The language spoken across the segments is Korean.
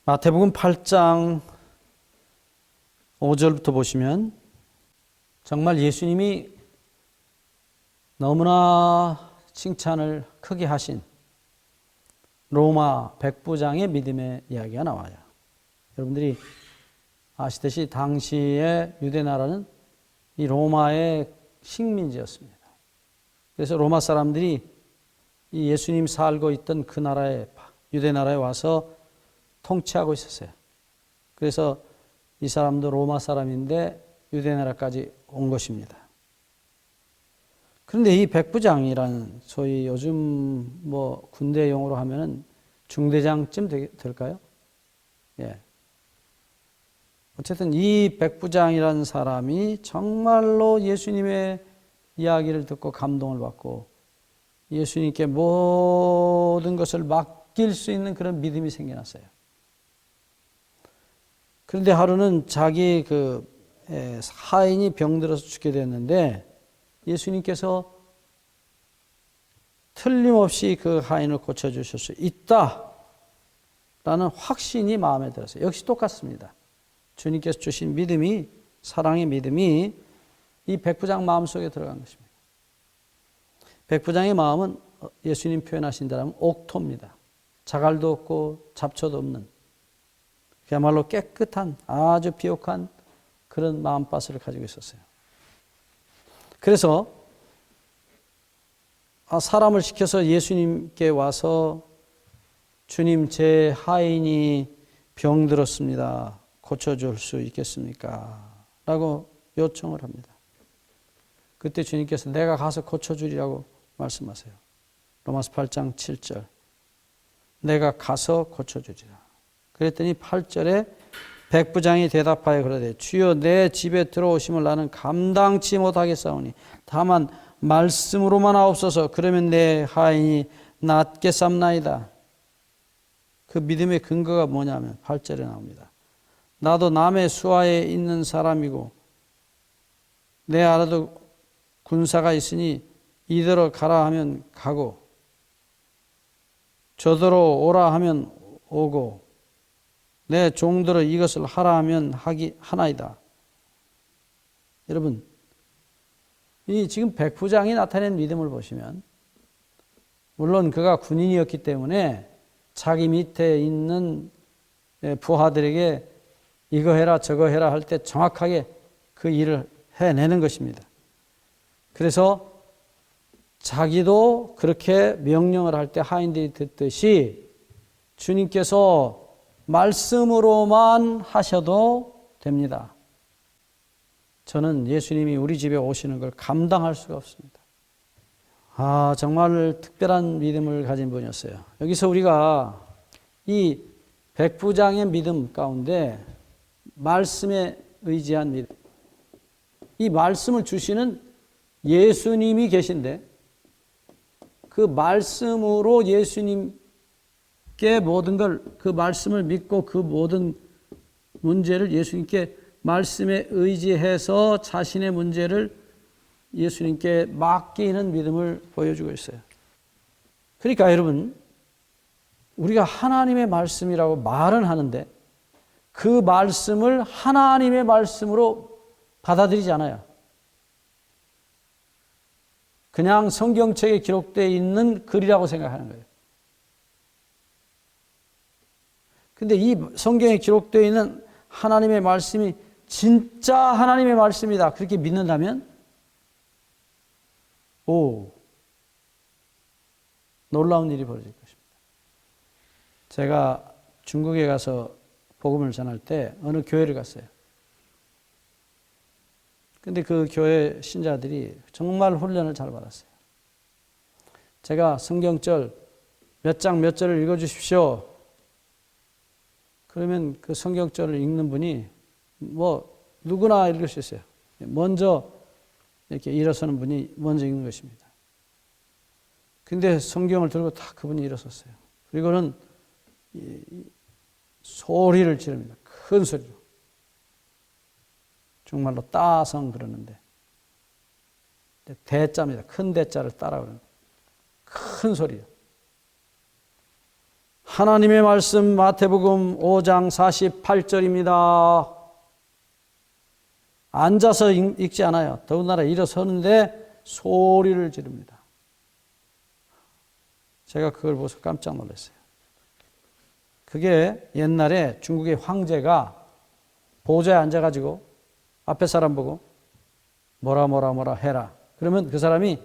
마태복음 8장 5절부터 보시면 정말 예수님이 너무나 칭찬을 크게 하신 로마 백부장의 믿음의 이야기가 나와요. 여러분들이 아시듯이 당시의 유대나라는 이 로마의 식민지였습니다. 그래서 로마 사람들이 이 예수님 살고 있던 그 나라에, 유대나라에 와서 통치하고 있었어요. 그래서 이 사람도 로마 사람인데 유대나라까지 온 것입니다. 그런데 이 백부장이라는 소위 요즘 뭐 군대 용어로 하면은 중대장쯤 될까요? 예. 어쨌든 이 백부장이라는 사람이 정말로 예수님의 이야기를 듣고 감동을 받고 예수님께 모든 것을 맡길 수 있는 그런 믿음이 생겨났어요. 그런데 하루는 자기 하인이 병들어서 죽게 됐는데 예수님께서 틀림없이 그 하인을 고쳐주실 수 있다라는 확신이 마음에 들었어요. 역시 똑같습니다. 주님께서 주신 믿음이, 사랑의 믿음이 이 백부장 마음속에 들어간 것입니다. 백부장의 마음은 예수님 표현하신 대로 옥토입니다. 자갈도 없고 잡초도 없는 그야말로 깨끗한 아주 비옥한 그런 마음밭을 가지고 있었어요. 그래서 사람을 시켜서 예수님께 와서 주님, 제 하인이 병들었습니다. 고쳐줄 수 있겠습니까? 라고 요청을 합니다. 그때 주님께서 내가 가서 고쳐주리라고 말씀하세요. 로마서 8장 7절. 내가 가서 고쳐주리라. 그랬더니 8절에 백부장이 대답하여 그러되 주여 내 집에 들어오심을 나는 감당치 못하겠사오니 다만 말씀으로만 하옵소서. 그러면 내 하인이 낫겠삼나이다. 그 믿음의 근거가 뭐냐면 8절에 나옵니다. 나도 남의 수하에 있는 사람이고 내 아래도 군사가 있으니 이대로 가라 하면 가고 저더러 오라 하면 오고 내 종들어 이것을 하라 하면 하나이다. 여러분, 이 지금 백부장이 나타낸 믿음을 보시면 물론 그가 군인이었기 때문에 자기 밑에 있는 부하들에게 이거 해라 저거 해라 할 때 정확하게 그 일을 해내는 것입니다. 그래서 자기도 그렇게 명령을 할 때 하인들이 듣듯이 주님께서 말씀으로만 하셔도 됩니다. 저는 예수님이 우리 집에 오시는 걸 감당할 수가 없습니다. 정말 특별한 믿음을 가진 분이었어요. 여기서 우리가 이 백부장의 믿음 가운데 말씀에 의지한 믿음, 이 말씀을 주시는 예수님이 계신데 그 말씀으로 예수님께 모든 걸, 그 말씀을 믿고 그 모든 문제를 예수님께 말씀에 의지해서 자신의 문제를 예수님께 맡기는 믿음을 보여주고 있어요. 그러니까 여러분, 우리가 하나님의 말씀이라고 말은 하는데 그 말씀을 하나님의 말씀으로 받아들이지 않아요. 그냥 성경책에 기록되어 있는 글이라고 생각하는 거예요. 근데 이 성경에 기록되어 있는 하나님의 말씀이 진짜 하나님의 말씀이다. 그렇게 믿는다면 놀라운 일이 벌어질 것입니다. 제가 중국에 가서 복음을 전할 때 어느 교회를 갔어요. 근데 그 교회 신자들이 정말 훈련을 잘 받았어요. 제가 성경절 몇 장 몇 절을 읽어주십시오. 그러면 그 성경절을 읽는 분이 누구나 읽을 수 있어요. 먼저 이렇게 일어서는 분이 먼저 읽는 것입니다. 근데 성경을 들고 다 그분이 일어섰어요. 그리고는 소리를 지릅니다. 큰 소리로. 정말로 따성 그러는데 대자입니다. 큰 대자를 따라 그러는 큰 소리요. 하나님의 말씀 마태복음 5장 48절입니다. 앉아서 읽지 않아요. 더군다나 일어서는데 소리를 지릅니다. 제가 그걸 보고서 깜짝 놀랐어요. 그게 옛날에 중국의 황제가 보좌에 앉아가지고 앞에 사람 보고 뭐라 해라. 그러면 그 사람이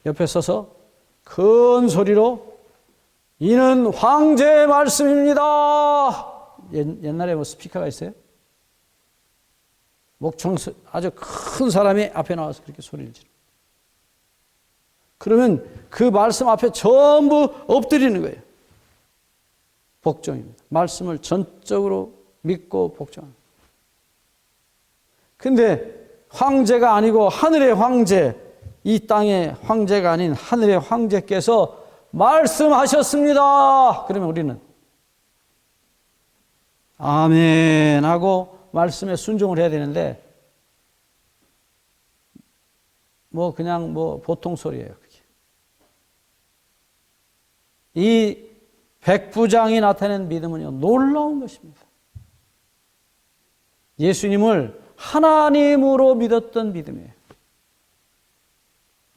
옆에 서서 큰 소리로 이는 황제의 말씀입니다. 옛날에 뭐 스피커가 있어요? 목청 아주 큰 사람이 앞에 나와서 그렇게 소리를 지르. 그러면 그 말씀 앞에 전부 엎드리는 거예요. 복종입니다. 말씀을 전적으로 믿고 복종합니다. 근데 황제가 아니고 하늘의 황제, 이 땅의 황제가 아닌 하늘의 황제께서 말씀하셨습니다. 그러면 우리는 아멘 하고 말씀에 순종을 해야 되는데 뭐 그냥 뭐 보통 소리예요. 그게. 이 백부장이 나타낸 믿음은요, 놀라운 것입니다. 예수님을 하나님으로 믿었던 믿음이에요.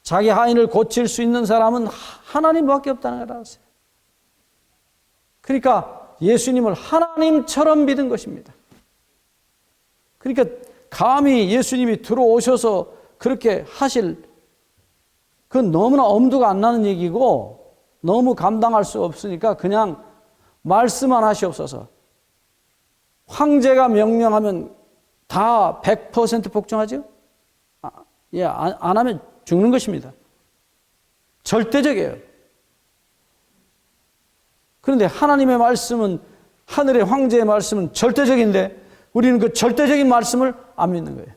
자기 하인을 고칠 수 있는 사람은 하나님밖에 없다는 걸 알았어요. 그러니까 예수님을 하나님처럼 믿은 것입니다. 그러니까 감히 예수님이 들어오셔서 그렇게 하실, 그건 너무나 엄두가 안 나는 얘기고 너무 감당할 수 없으니까 그냥 말씀만 하시옵소서. 황제가 명령하면 다 100% 복종하죠? 안 하면 죽는 것입니다. 절대적이에요. 그런데 하나님의 말씀은, 하늘의 황제의 말씀은 절대적인데 우리는 그 절대적인 말씀을 안 믿는 거예요.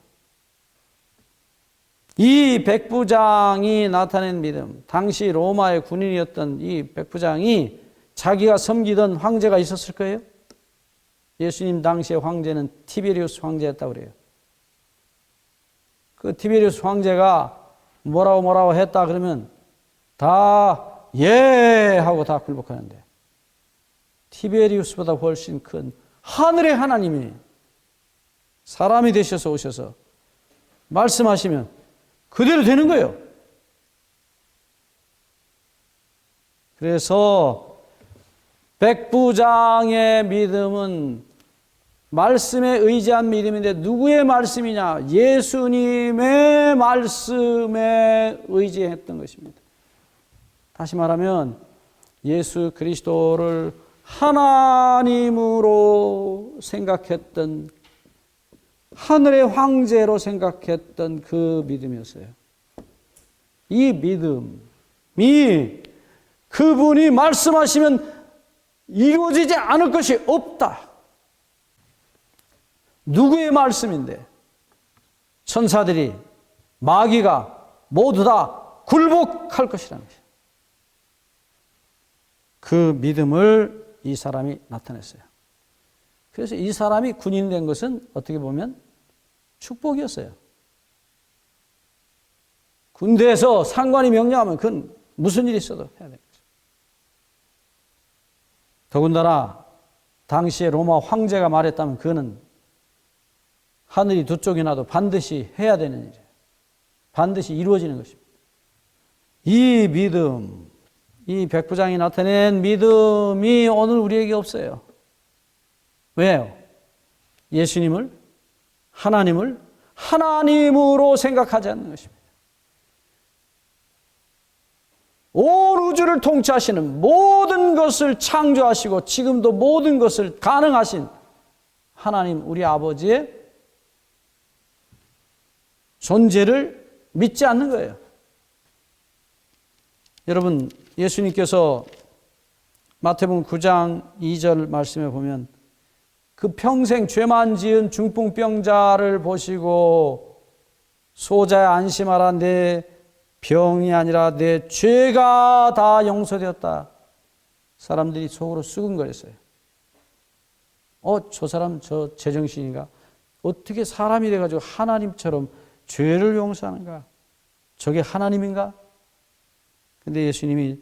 이 백부장이 나타낸 믿음, 당시 로마의 군인이었던 이 백부장이 자기가 섬기던 황제가 있었을 거예요. 예수님 당시의 황제는 티베리우스 황제였다고 그래요. 그 티베리우스 황제가 뭐라고 했다 그러면 다 예 하고 다 굴복하는데, 티베리우스보다 훨씬 큰 하늘의 하나님이 사람이 되셔서 오셔서 말씀하시면 그대로 되는 거예요. 그래서 백부장의 믿음은 말씀에 의지한 믿음인데 누구의 말씀이냐? 예수님의 말씀에 의지했던 것입니다. 다시 말하면 예수 그리스도를 하나님으로 생각했던, 하늘의 황제로 생각했던 그 믿음이었어요. 이 믿음이 그분이 말씀하시면 이루어지지 않을 것이 없다. 누구의 말씀인데? 천사들이, 마귀가 모두 다 굴복할 것이라는 것이에요. 그 믿음을 이 사람이 나타냈어요. 그래서 이 사람이 군인이 된 것은 어떻게 보면 축복이었어요. 군대에서 상관이 명령하면 그건 무슨 일이 있어도 해야 되는 거죠. 더군다나 당시에 로마 황제가 말했다면 그거는 하늘이 두 쪽이 나도 반드시 해야 되는 일이에요. 반드시 이루어지는 것입니다. 이 믿음, 이 백부장이 나타낸 믿음이 오늘 우리에게 없어요. 왜요? 예수님을, 하나님을 하나님으로 생각하지 않는 것입니다. 온 우주를 통치하시는, 모든 것을 창조하시고 지금도 모든 것을 가능하신 하나님, 우리 아버지의 존재를 믿지 않는 거예요. 여러분, 예수님께서 마태복음 9장 2절 말씀에 보면 그 평생 죄만 지은 중풍병자를 보시고 소자야 안심하라, 내 병이 아니라 내 죄가 다 용서되었다. 사람들이 속으로 수근거렸어요. 저 사람 저 제정신인가? 어떻게 사람이 돼가지고 하나님처럼 죄를 용서하는가? 저게 하나님인가? 근데 예수님이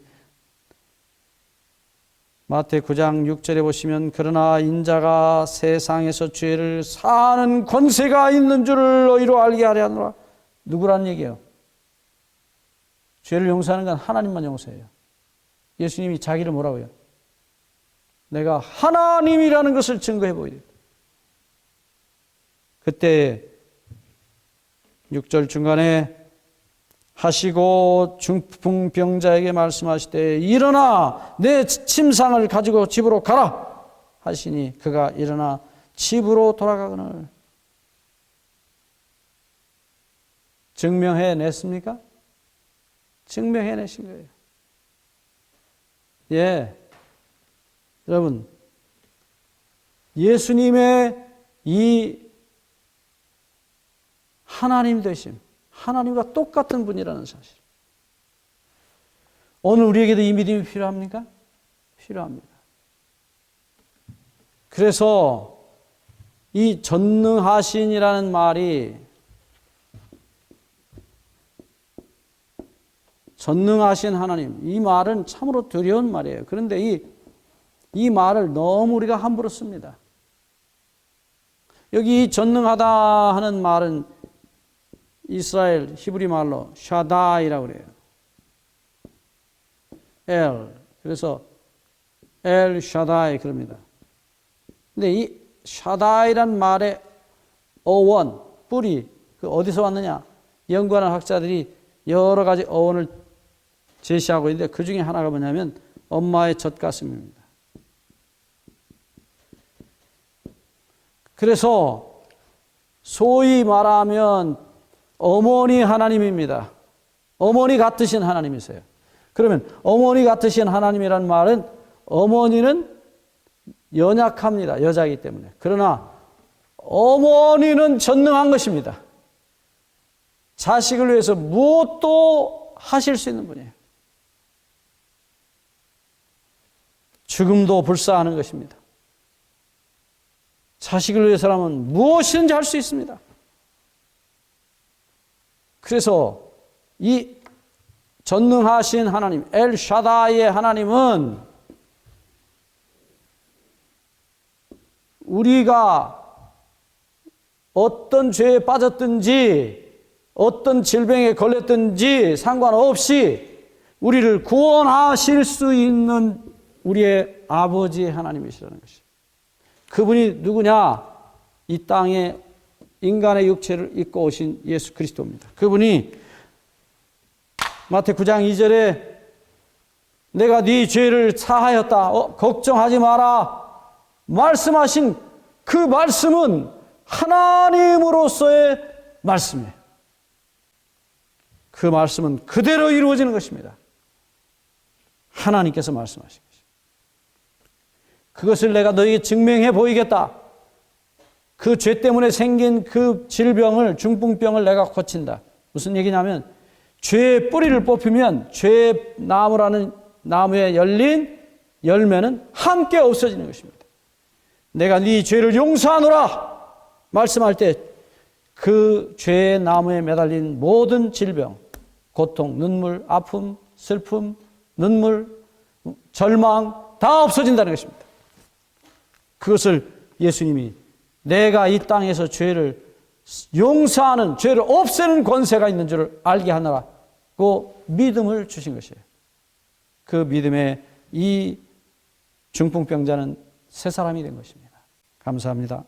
마태 9장 6절에 보시면 그러나 인자가 세상에서 죄를 사하는 권세가 있는 줄을 너희로 알게 하려 하노라. 누구라는 얘기예요? 죄를 용서하는 건 하나님만 용서해요. 예수님이 자기를 뭐라고 해요? 내가 하나님이라는 것을 증거해 보여야 돼요. 그때 6절 중간에 하시고 중풍병자에게 말씀하시되 일어나 내 침상을 가지고 집으로 가라 하시니 그가 일어나 집으로 돌아가거늘. 증명해냈습니까? 증명해내신 거예요. 예, 여러분, 예수님의 이 하나님 되심, 하나님과 똑같은 분이라는 사실. 오늘 우리에게도 이 믿음이 필요합니까? 필요합니다. 그래서 이 전능하신이라는 말이, 전능하신 하나님, 이 말은 참으로 두려운 말이에요. 그런데 이 말을 너무 우리가 함부로 씁니다. 여기 전능하다 하는 말은 이스라엘 히브리 말로 샤다이라고 그래요. 그래서 엘 샤다이 그럽니다. 근데 이 샤다이란 말의 어원, 뿌리, 그 어디서 왔느냐? 연구하는 학자들이 여러 가지 어원을 제시하고 있는데 그 중에 하나가 뭐냐면 엄마의 젖가슴입니다. 그래서 소위 말하면 어머니 하나님입니다. 어머니 같으신 하나님이세요. 그러면 어머니 같으신 하나님이라는 말은 어머니는 연약합니다. 여자이기 때문에. 그러나 어머니는 전능한 것입니다. 자식을 위해서 무엇도 하실 수 있는 분이에요. 죽음도 불사하는 것입니다. 자식을 위해서라면 무엇이든지 할 수 있습니다. 그래서 이 전능하신 하나님, 엘 샤다이의 하나님은 우리가 어떤 죄에 빠졌든지 어떤 질병에 걸렸든지 상관없이 우리를 구원하실 수 있는 우리의 아버지의 하나님이시라는 것이죠. 그분이 누구냐? 이 땅에 인간의 육체를 입고 오신 예수 그리스도입니다. 그분이 마태 9장 2절에 내가 네 죄를 사하였다. 걱정하지 마라. 말씀하신 그 말씀은 하나님으로서의 말씀이에요. 그 말씀은 그대로 이루어지는 것입니다. 하나님께서 말씀하신 것입니다. 그것을 내가 너에게 증명해 보이겠다. 그 죄 때문에 생긴 그 질병을, 중풍병을 내가 고친다. 무슨 얘기냐면 죄의 뿌리를 뽑히면 죄의 나무라는 나무에 열린 열매는 함께 없어지는 것입니다. 내가 네 죄를 용서하노라 말씀할 때 그 죄의 나무에 매달린 모든 질병, 고통, 눈물, 아픔, 슬픔, 눈물, 절망 다 없어진다는 것입니다. 그것을 예수님이 내가 이 땅에서 죄를 용서하는, 죄를 없애는 권세가 있는 줄을 알게 하느라고 믿음을 주신 것이에요. 그 믿음에 이 중풍병자는 새 사람이 된 것입니다. 감사합니다.